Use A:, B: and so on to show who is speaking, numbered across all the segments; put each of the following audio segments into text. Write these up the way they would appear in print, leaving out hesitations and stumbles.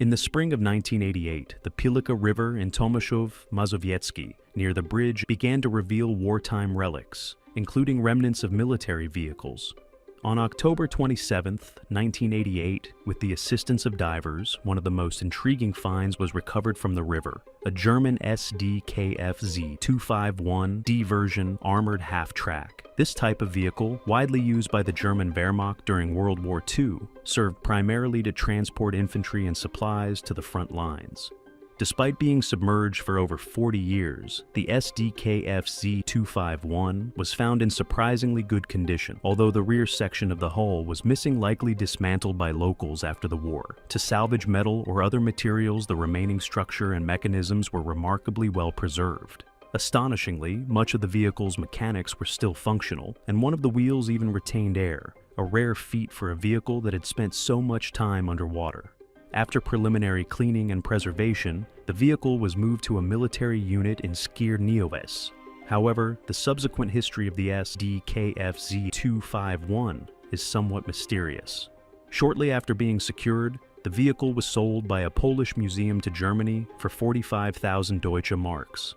A: In the spring of 1988, the Pilica River in Tomaszów Mazowiecki, near the bridge, began to reveal wartime relics, including remnants of military vehicles. On October 27, 1988, with the assistance of divers, one of the most intriguing finds was recovered from the river, a German Sd.Kfz 251 D-version armored half-track. This type of vehicle, widely used by the German Wehrmacht during World War II, served primarily to transport infantry and supplies to the front lines. Despite being submerged for over 40 years, the Sd.Kfz 251 was found in surprisingly good condition, although the rear section of the hull was missing, likely dismantled by locals after the war. To salvage metal or other materials, the remaining structure and mechanisms were remarkably well preserved. Astonishingly, much of the vehicle's mechanics were still functional, and one of the wheels even retained air, a rare feat for a vehicle that had spent so much time underwater. After preliminary cleaning and preservation, the vehicle was moved to a military unit in Skierniewice. However, the subsequent history of the Sd.Kfz 251 is somewhat mysterious. Shortly after being secured, the vehicle was sold by a Polish museum to Germany for 45,000 Deutsche Marks.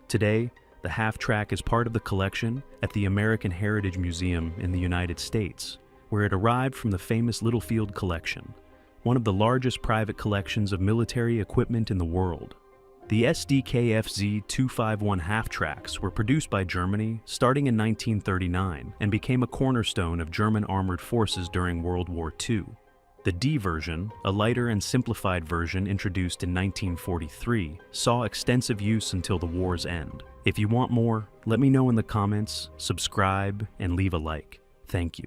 A: Today, the half-track is part of the collection at the American Heritage Museum in the United States, where it arrived from the famous Littlefield collection, one of the largest private collections of military equipment in the world. The Sd.Kfz 251 half-tracks were produced by Germany starting in 1939 and became a cornerstone of German armored forces during World War II. The D version, a lighter and simplified version introduced in 1943, saw extensive use until the war's end. If you want more, let me know in the comments, subscribe, and leave a like. Thank you.